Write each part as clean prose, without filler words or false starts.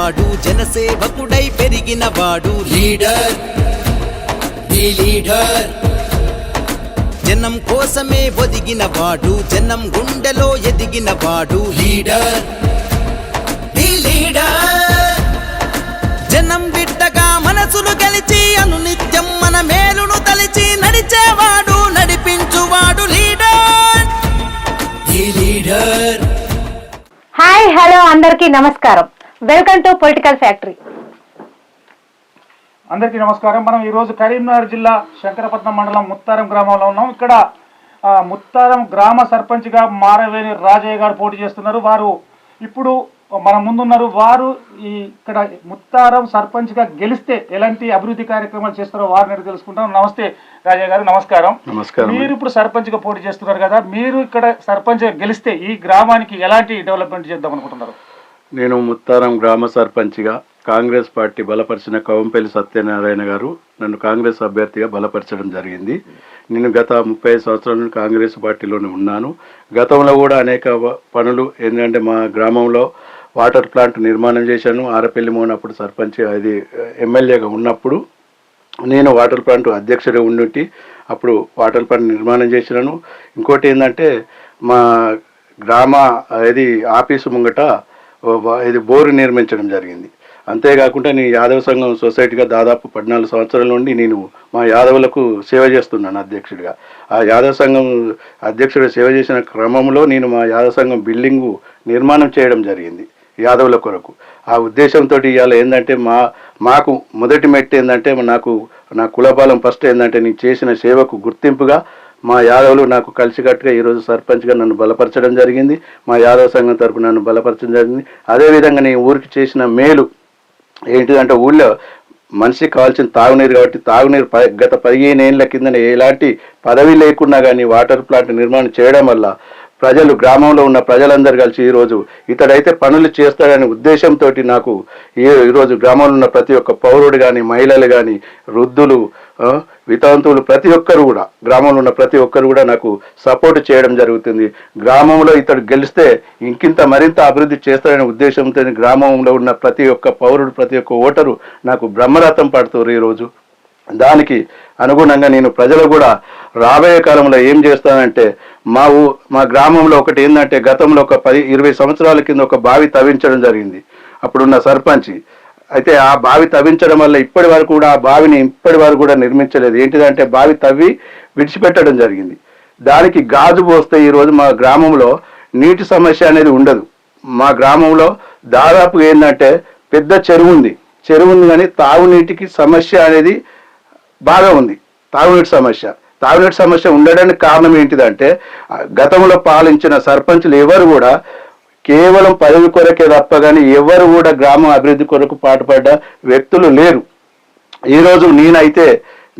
వాడు జనసేవకుడై పెరిగిన వాడు లీడర్ లీడర్ జనం కోసమే ఒదిగిన వాడు జనం గుండెలో ఎదిగిన వాడు లీడర్ లీడర్ జనం బిడ్డగా మనసులు గెలిచి అనునిత్యం మన మేలును తలిచి నడిచేవాడు నడిపించువాడు లీడర్ లీడర్. హాయ్ హలో అందరికీ నమస్కారం. Welcome to political factory. అందరికీ నమస్కారం. మనం ఈరోజు కరీంనగర్ జిల్లా శంకరపట్నం మండలం ముత్తారం గ్రామంలో ఉన్నాం. ఇక్కడ ముత్తారం గ్రామ సర్పంచ్గా మారవేణి రాజయ్య గారు పోటీ చేస్తున్నారు. వారు ఇప్పుడు మన ముందున్నారు. వారు ఇక్కడ ముత్తారం సర్పంచ్గా గెలిస్తే ఎలాంటి అభివృద్ధి కార్యక్రమాలు చేస్తారో వారిని తెలుసుకుంటాం. నమస్తే రాజయ్య గారు. నమస్కారం. నమస్కారం. మీరు ఇప్పుడు సర్పంచ్గా పోటీ చేస్తున్నారు కదా, మీరు ఇక్కడ సర్పంచ్గా గెలిస్తే ఈ గ్రామానికి ఎలాంటి డెవలప్మెంట్ చేద్దాం అనుకుంటున్నారు? నేను ముత్తారం గ్రామ సర్పంచ్గా కాంగ్రెస్ పార్టీ బలపరిచిన కవంపల్లి సత్యనారాయణ గారు నన్ను కాంగ్రెస్ అభ్యర్థిగా బలపరచడం జరిగింది. నేను గత 35 సంవత్సరాల నుండి కాంగ్రెస్ పార్టీలోనే ఉన్నాను. గతంలో కూడా అనేక పనులు ఏంటంటే మా గ్రామంలో వాటర్ ప్లాంట్ నిర్మాణం చేశాను. ఆరపల్లి మోహన్ అప్పుడు సర్పంచ్ అది ఎమ్మెల్యేగా ఉన్నప్పుడు నేను వాటర్ ప్లాంట్ అధ్యక్షుడిగా ఉండి అప్పుడు వాటర్ ప్లాంట్ నిర్మాణం చేసినాను. ఇంకోటి ఏంటంటే మా గ్రామ ఇది ఆఫీసు ముంగట ఇది బోరు నిర్మించడం జరిగింది. అంతేకాకుండా నేను యాదవ సంఘం సొసైటీగా దాదాపు 14 సంవత్సరాల నుండి నేను మా యాదవులకు సేవ చేస్తున్నాను అధ్యక్షుడిగా. ఆ యాదవ సంఘం అధ్యక్షుడిగా సేవ చేసిన క్రమంలో నేను మా యాదవ సంఘం బిల్డింగు నిర్మాణం చేయడం జరిగింది యాదవుల కొరకు. ఆ ఉద్దేశంతో ఇవాళ ఏంటంటే మాకు మొదటి మెట్టు ఏంటంటే నా కులపాలం ఫస్ట్ ఏంటంటే నేను చేసిన సేవకు గుర్తింపుగా మా యాదవులు నాకు కలిసికట్టుగా ఈరోజు సర్పంచ్గా నన్ను బలపరచడం జరిగింది. మా యాదవ సంఘం తరపున నన్ను బలపరచడం జరిగింది. అదేవిధంగా నేను ఊరికి చేసిన మేలు ఏంటిదంటే ఊళ్ళో మనిషికి కావాల్సిన తాగునీరు కాబట్టి తాగునీరు గత 15 ఏళ్ల కింద ఎలాంటి పదవి లేకున్నా కానీ వాటర్ ప్లాంట్ నిర్మాణం చేయడం వల్ల ప్రజలు గ్రామంలో ఉన్న ప్రజలందరూ కలిసి ఈరోజు ఇతడైతే పనులు చేస్తాడనే ఉద్దేశంతో నాకు ఈరోజు గ్రామంలో ఉన్న ప్రతి ఒక్క పౌరుడు కానీ మహిళలు కానీ వృద్ధులు వితంతువులు ప్రతి ఒక్కరు కూడా గ్రామంలో ఉన్న ప్రతి ఒక్కరు కూడా నాకు సపోర్ట్ చేయడం జరుగుతుంది. గ్రామంలో ఇతడు గెలిస్తే ఇంకింత మరింత అభివృద్ధి చేస్తాడనే ఉద్దేశంతో గ్రామంలో ఉన్న ప్రతి ఒక్క పౌరుడు ప్రతి ఒక్క ఓటరు నాకు బ్రహ్మరథం పడుతున్నారు. ఈరోజు దానికి అనుగుణంగా నేను ప్రజలు కూడా రాబోయే కాలంలో ఏం చేస్తానంటే మా గ్రామంలో ఒకటి ఏంటంటే గతంలో ఒక 10-20 సంవత్సరాల కింద ఒక బావి తవ్వించడం జరిగింది అప్పుడున్న సర్పంచ్. అయితే ఆ బావి తవ్వించడం వల్ల ఇప్పటి వరకు కూడా ఆ బావిని కూడా నిర్మించలేదు. ఏంటిదంటే బావి తవ్వి విడిచిపెట్టడం జరిగింది. దానికి గాజు పోస్తే ఈరోజు మా గ్రామంలో నీటి సమస్య అనేది ఉండదు. మా గ్రామంలో దాదాపు ఏంటంటే పెద్ద చెరువు ఉంది కానీ తాగునీటికి సమస్య అనేది బాగా ఉంది. తాగునీటి సమస్య ఉండడానికి కారణం ఏంటిదంటే గతంలో పాలించిన సర్పంచులు ఎవరు కూడా కేవలం పదవి కొరకే తప్ప కానీ ఎవరు కూడా గ్రామ అభివృద్ధి కొరకు పాటుపడ్డ వ్యక్తులు లేరు. ఈరోజు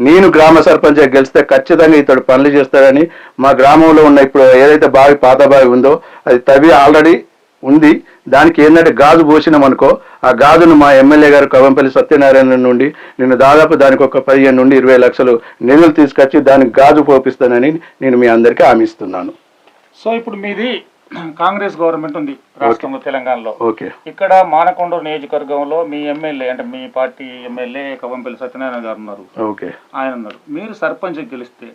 నేను గ్రామ సర్పంచ్ గెలిస్తే ఖచ్చితంగా ఇతడు పనులు చేస్తాడని మా గ్రామంలో ఉన్న ఇప్పుడు ఏదైతే పాత బావి ఉందో అది తవ్వి ఆల్రెడీ ఉంది. దానికి ఏంటంటే గాజు పోసినామనుకో ఆ గాజును మా ఎమ్మెల్యే గారు కవంపల్లి సత్యనారాయణ నుండి నేను దాదాపు దానికి ఒక 15 నుండి 20 లక్షలు నిధులు తీసుకొచ్చి దానికి గాజు పోపిస్తానని నేను మీ అందరికీ హామీ ఇస్తున్నాను. సో ఇప్పుడు మీది కాంగ్రెస్ గవర్నమెంట్ ఉంది రాష్ట్రంలో, తెలంగాణలో. ఓకే. ఇక్కడ మానకొండూరు నియోజకవర్గంలో మీ ఎమ్మెల్యే అంటే మీ పార్టీ ఎమ్మెల్యే కవంపల్లి సత్యనారాయణ గారు ఉన్నారు. ఓకే. ఆయన ఉన్నారు. మీరు సర్పంచ్ గెలిస్తే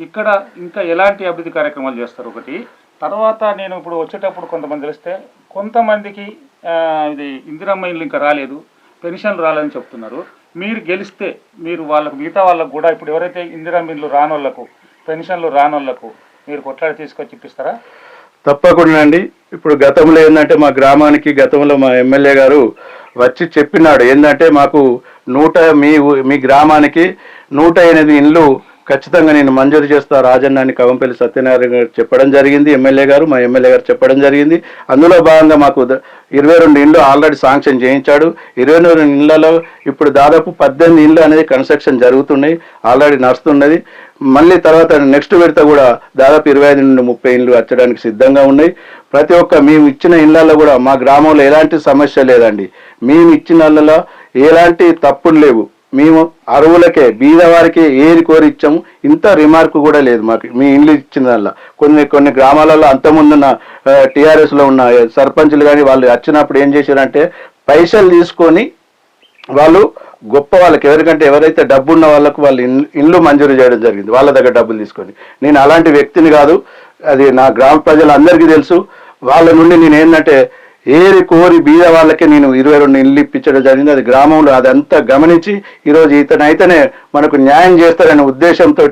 ఇక్కడ ఇంకా ఎలాంటి అభివృద్ధి కార్యక్రమాలు చేస్తారు? ఒకటి తర్వాత నేను ఇప్పుడు వచ్చేటప్పుడు కొంతమంది తెలిస్తే కొంతమందికి ఇది ఇందిరమ్మ ఇల్లు ఇంకా రాలేదు, పెన్షన్లు రాలేదని చెప్తున్నారు. మీరు గెలిస్తే మీరు మిగతా వాళ్ళకు కూడా ఇప్పుడు ఎవరైతే ఇందిరమ్మ ఇల్లు రానోళ్లకు పెన్షన్లు రానోళ్లకు మీరు కొట్లాడి తీసుకొచ్చి ఇప్పిస్తారా? తప్పకుండా అండి. ఇప్పుడు గతంలో ఏంటంటే మా గ్రామానికి గతంలో మా ఎమ్మెల్యే గారు వచ్చి చెప్పినాడు ఏంటంటే మాకు మీ గ్రామానికి 108 ఇండ్లు ఖచ్చితంగా నేను మంజూరు చేస్తా రాజన్న అని కవంపల్లి సత్యనారాయణ గారు చెప్పడం జరిగింది. మా ఎమ్మెల్యే గారు చెప్పడం జరిగింది. అందులో భాగంగా మాకు 22 ఇండ్లు ఆల్రెడీ శాంక్షన్ చేయించాడు. 22 ఇండ్లలో ఇప్పుడు దాదాపు 18 ఇండ్లు అనేది కన్స్ట్రక్షన్ జరుగుతున్నాయి, ఆల్రెడీ నడుస్తున్నది. మళ్ళీ తర్వాత నెక్స్ట్ విడత కూడా దాదాపు 25 నుండి 30 ఇండ్లు వచ్చడానికి సిద్ధంగా ఉన్నాయి. ప్రతి ఒక్క మేము ఇచ్చిన ఇళ్లలో కూడా మా గ్రామంలో ఎలాంటి సమస్య లేదండి. మేము ఇచ్చిన ఇళ్లలో ఎలాంటి తప్పులు లేవు. మేము అరువులకే బీదవారికి ఏది కోరి ఇచ్చాము, ఇంత రిమార్క్ కూడా లేదు మాకు మీ ఇండ్లు ఇచ్చిన కొన్ని గ్రామాలలో అంతకుముందున్న టీఆర్ఎస్లో ఉన్న సర్పంచ్లు కానీ వాళ్ళు వచ్చినప్పుడు ఏం చేశారంటే పైసలు తీసుకొని వాళ్ళు గొప్ప వాళ్ళకి ఎవరైతే డబ్బు ఉన్న వాళ్ళకు వాళ్ళు ఇండ్లు మంజూరు చేయడం జరిగింది, వాళ్ళ దగ్గర డబ్బులు తీసుకొని. నేను అలాంటి వ్యక్తిని కాదు, అది నా గ్రామ ప్రజలందరికీ తెలుసు. వాళ్ళ నుండి నేను ఏంటంటే ఏరి కోరి బీద వాళ్ళకే నేను 22 ఇల్లు ఇప్పించడం జరిగింది. అది గ్రామంలో అదంతా గమనించి ఈరోజు ఇతనైతేనే మనకు న్యాయం చేస్తారనే ఉద్దేశంతో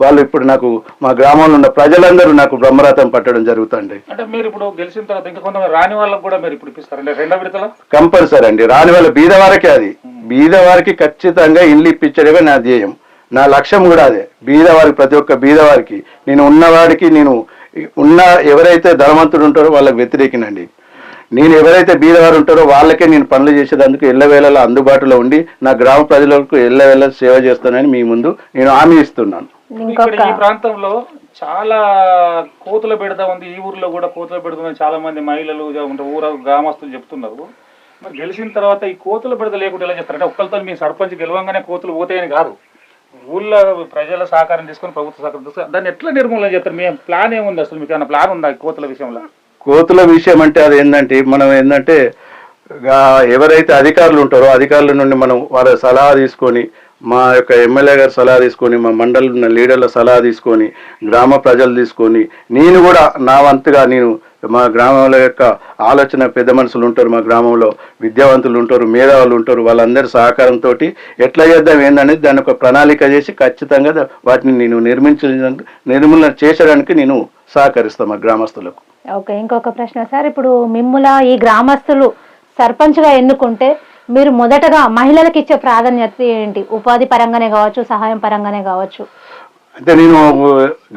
వాళ్ళు ఇప్పుడు నాకు మా గ్రామంలో ఉన్న ప్రజలందరూ నాకు బ్రహ్మరథం పట్టడం జరుగుతుంది. అంటే మీరు ఇప్పుడు గెలిచిన తర్వాత ఇంకా కొంతమంది రాని వాళ్ళకి కూడా మీరు ఇప్పుడు ఇప్పిస్తారండి రెండో విడతలో? కంపల్సరీ అండి, రాని వాళ్ళ బీద వారికే, అది బీద వారికి ఖచ్చితంగా ఇల్లు ఇప్పించడమే నా ధ్యేయం, నా లక్ష్యం కూడా అదే. బీదవారికి, ప్రతి ఒక్క బీదవారికి, నేను ఉన్నవాడికి, నేను ఉన్న ఎవరైతే ధనవంతుడు ఉంటారో వాళ్ళకి వ్యతిరేకినండి. నేను ఎవరైతే బీదవారు ఉంటారో వాళ్ళకే నేను పనులు చేసేందుకు ఎల్లవేళలా అందుబాటులో ఉండి నా గ్రామ ప్రజలకు ఎల్లవేళ సేవ చేస్తానని మీ ముందు నేను హామీ ఇస్తున్నాను. ఈ ప్రాంతంలో చాలా కోతుల బెడద ఉంది, ఈ ఊర్లో కూడా కోతుల బెడద ఉంది, చాలా మంది మహిళలు ఊర గ్రామస్తులు చెప్తున్నారు. మరి గెలిచిన తర్వాత ఈ కోతుల బెడద లేకుండా ఎలా చెప్తారు? అంటే ఒక్కరితో మీ సర్పంచ్ గెలవంగానే కోతులు పోతాయని కాదు, ఊళ్ళో ప్రజల సహకారం తీసుకొని ప్రభుత్వ సహకారం తీసుకొని దాన్ని ఎట్లా నిర్మూలన చేస్తారు? మీ ప్లాన్ ఏముంది అసలు? మీకు ఏమైనా ప్లాన్ ఉందా కోతుల విషయంలో? కోతుల విషయం అంటే అది ఏంటంటే, మనం ఏంటంటే ఎవరైతే అధికారులు ఉంటారో అధికారుల నుండి మనం వాళ్ళ సలహా తీసుకొని, మా యొక్క ఎమ్మెల్యే గారి సలహా తీసుకొని, మా మండలి ఉన్న లీడర్ల సలహా తీసుకొని, గ్రామ ప్రజలు తీసుకొని, నేను కూడా నా వంతుగా నేను మా గ్రామంలో యొక్క ఆలోచన పెద్ద మనుషులు ఉంటారు, మా గ్రామంలో విద్యావంతులు ఉంటారు, మేధావులు ఉంటారు, వాళ్ళందరి సహకారంతో ఎట్లా చేద్దాం ఏందనేది దాని ఒక ప్రణాళిక చేసి ఖచ్చితంగా వాటిని నేను నిర్మూలన చేసడానికి నేను సహకరిస్తాను మా గ్రామస్తులకు. ఓకే, ఇంకొక ప్రశ్న సార్. ఇప్పుడు మిమ్ముల ఈ గ్రామస్తులు సర్పంచ్గా ఎన్నుకుంటే మీరు మొదటగా మహిళలకు ఇచ్చే ప్రాధాన్యత ఏంటి? ఉపాధి పరంగానే కావచ్చు, సహాయం పరంగానే కావచ్చు. అంటే నేను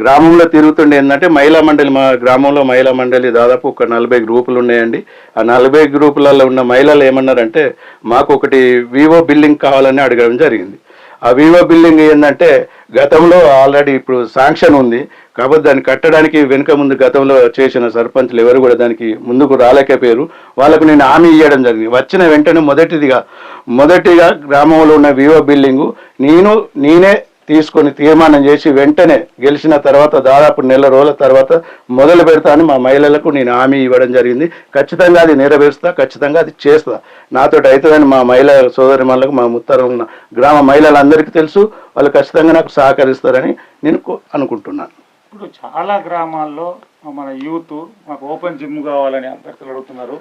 గ్రామంలో తిరుగుతుండే ఏంటంటే మహిళా మండలి, మా గ్రామంలో మహిళా మండలి దాదాపు ఒక 40 గ్రూపులు ఉన్నాయండి. ఆ 40 గ్రూపులలో ఉన్న మహిళలు ఏమన్నారంటే మాకు ఒకటి వివో బిల్డింగ్ కావాలని అడగడం జరిగింది. ఆ వివో బిల్డింగ్ ఏంటంటే గతంలో ఆల్రెడీ ఇప్పుడు శాంక్షన్ ఉంది, కాబట్టి దాన్ని కట్టడానికి వెనుక ముందు గతంలో చేసిన సర్పంచ్లు ఎవరు కూడా దానికి ముందుకు రాలేకపోయారు. వాళ్ళకు నేను హామీ ఇవ్వడం జరిగింది. వచ్చిన వెంటనే మొదటిగా గ్రామంలో ఉన్న వివో బిల్డింగు నేనే తీసుకొని తీర్మానం చేసి వెంటనే గెలిచిన తర్వాత దాదాపు నెల రోజుల తర్వాత మొదలు పెడతాను మా మహిళలకు నేను హామీ ఇవ్వడం జరిగింది. ఖచ్చితంగా అది నెరవేరుస్తా, ఖచ్చితంగా అది చేస్తా. నాతో అవుతుందని మా మహిళా సోదరిమణులకు, మా ముత్తరం ఉన్న గ్రామ మహిళలందరికీ తెలుసు. వాళ్ళు ఖచ్చితంగా నాకు సహకరిస్తారని నేను అనుకుంటున్నాను. ఇప్పుడు చాలా గ్రామాల్లో మన యూత్ మాకు ఓపెన్ జిమ్ కావాలని అభ్యర్థులు అడుగుతున్నారు.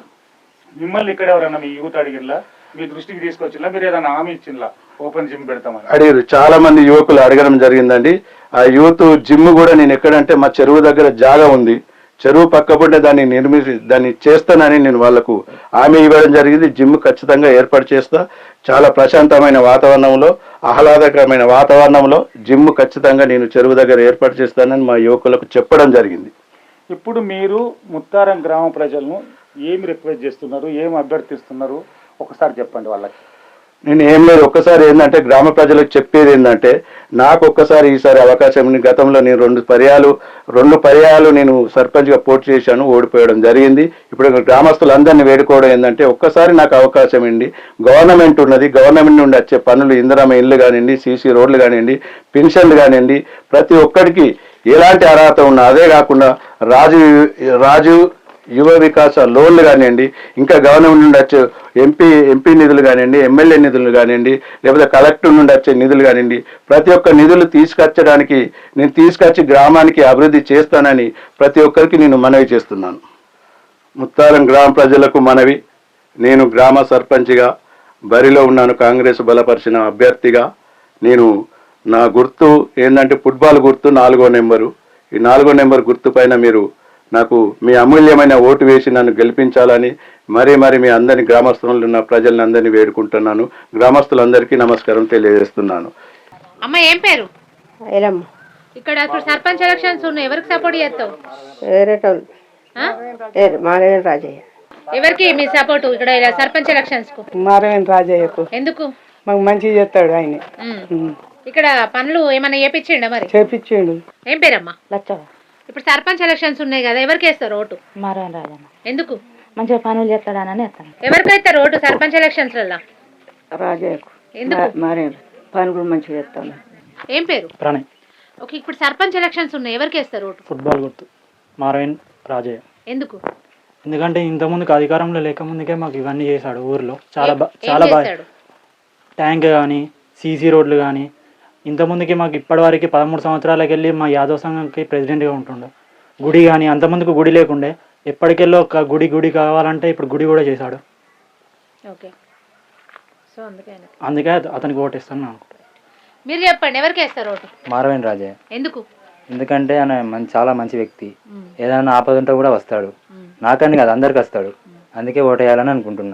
మిమ్మల్ని ఇక్కడ ఎవరైనా మీ యూత్ అడిగిలా, మీ దృష్టికి తీసుకొచ్చిలా, మీరు ఏదైనా హామీ ఇచ్చిందా ఓపెన్ జిమ్ పెడతామని? అడిగారు, చాలా మంది యువకులు అడగడం జరిగిందండి. ఆ యూత్ జిమ్ కూడా నేను ఎక్కడంటే మా చెరువు దగ్గర జాగా ఉంది, చెరువు పక్కపంటే దాన్ని చేస్తానని నేను వాళ్లకు హామీ ఇవ్వడం జరిగింది. జిమ్ ఖచ్చితంగా ఏర్పాటు చేస్తా. చాలా ప్రశాంతమైన వాతావరణంలో, ఆహ్లాదకరమైన వాతావరణంలో జిమ్ ఖచ్చితంగా నేను చెరువు దగ్గర ఏర్పాటు చేస్తానని మా యువకులకు చెప్పడం జరిగింది. ఇప్పుడు మీరు ముత్తారం గ్రామ ప్రజలను ఏమి రిక్వెస్ట్ చేస్తున్నారు, ఏమి అభ్యర్థిస్తున్నారు ఒకసారి చెప్పండి వాళ్ళకి. నేను ఏం లేదు, ఒక్కసారి ఏంటంటే గ్రామ ప్రజలకు చెప్పేది ఏంటంటే, నాకు ఒక్కసారి ఈసారి అవకాశం, గతంలో నేను రెండు పర్యాలు నేను సర్పంచ్గా పోటీ చేశాను, ఓడిపోయడం జరిగింది. ఇప్పుడు గ్రామస్తులందరినీ వేడుకోవడం ఏంటంటే ఒక్కసారి నాకు అవకాశం ఇవ్వండి. గవర్నమెంట్ ఉన్నది, గవర్నమెంట్ నుండి వచ్చే పనులు ఇందిరమ్మ ఇల్లు కానివ్వండి, సీసీ రోడ్లు కానివ్వండి, పెన్షన్లు కానివ్వండి, ప్రతి ఒక్కరికి ఎలాంటి అర్హత ఉన్నా, అదే కాకుండా రాజు యువ వికాస లోన్లు కానివ్వండి, ఇంకా గవర్నమెంట్ నుండి వచ్చే ఎంపీ నిధులు కానివ్వండి, ఎమ్మెల్యే నిధులు కానివ్వండి, లేకపోతే కలెక్టర్ నుండి వచ్చే నిధులు కానివ్వండి, ప్రతి ఒక్క నిధులు తీసుకొచ్చడానికి నేను తీసుకొచ్చి గ్రామానికి అభివృద్ధి చేస్తానని ప్రతి ఒక్కరికి నేను మనవి చేస్తున్నాను. ముత్తారం గ్రామ ప్రజలకు మనవి, నేను గ్రామ సర్పంచ్గా బరిలో ఉన్నాను, కాంగ్రెస్ బలపరిచిన అభ్యర్థిగా. నా గుర్తు ఏంటంటే ఫుట్బాల్ గుర్తు 4వ నెంబరు. ఈ 4వ నెంబర్ గుర్తు పైన మీరు నాకు మీ అమూల్యమైన ఓటు వేసి నన్ను గెలిపించాలని మరి మీ అందరినీ గ్రామస్తులు ఉన్న ప్రజలను అందరినీ వేడుకుంటున్నాను. గ్రామస్తులందరికీ నమస్కారం తెలియజేస్తున్నాను. అమ్మ ఏం పేరు? ఇక్కడ ఇప్పుడు సర్పంచ్ ఎలక్షన్స్ ఉన్నాయి, ఎవరికి సపోర్ట్ చేస్తావు? మారేవన్ రాజయ్య. ఎవరికి మీ సపోర్ట్ ఇక్కడ సర్పంచ్ ఎలక్షన్స్ కు? మారేవన్ రాజయ్యకు. ఎందుకు? మాకు మంచిగా చేస్తాడు ఆయన. ఇక్కడ పనులు ఏమైనా చేపించిండా? మరి చేపించిండు. ఏం పేరమ్మా? లచ్చవ. ఇప్పుడు సర్పంచ్ ఎలక్షన్స్ ఉన్నాయి కదా, ఎవరికి వేస్తారు ఓటు? మారేవన్ రాజన్న. ఎందుకు? మంచిగా పనులు చేస్తాడని వేస్తాను. ఎవరికి వేస్తారు ఓటు సర్పంచ్ ఎలక్షన్స్ లలో? రాజయ్యకు. ఎందుకు? మారేవన్ పని కూడా మంచిగా చేస్తాను. ఏం పేరు? ప్రణయ్. ఓకే, ఇప్పుడు సర్పంచ్ ఎలక్షన్స్ ఉన్నాయి, ఎవరికి వేస్తారు ఓటు? ఫుట్బాల్ గుర్తు మారేవన్ రాజయ్య. ఎందుకు? ఎందుకంటే ఇంతకుముందుకు అధికారంలో లేకముందుకే మాకు ఇవన్నీ చేశాడు ఊర్లో. చాలా ఏం చాలా బాగా చేశాడు? ట్యాంక్ కానీ సీసీ రోడ్లు కానీ. ఇంతకుముందుకి మాకు ఇప్పటివరకు 13 సంవత్సరాలకు వెళ్ళి మా యాదవ్ సంఘంకి ప్రెసిడెంట్గా ఉంటుండే. గుడి కానీ అంతకుముందుకు గుడి లేకుండే, ఎప్పటికెళ్ళో ఒక గుడి కావాలంటే ఇప్పుడు గుడి కూడా చేశాడు. ఓకే, సో అందుకే అతనికి ఓటేస్తాను అనుకుంటున్నాను. మీరు చెప్పండి, ఎవరికి వేస్తారు ఓటు? మారవేణి రాజే. ఎందుకు? ఎందుకంటే ఆయన చాలా మంచి వ్యక్తి. ఏదైనా ఆపద ఉంటే కూడా వస్తాడు. నాకని కాదు, అందరికి వస్తాడు. అందుకే ఓటేయాలని అనుకుంటున్నాను.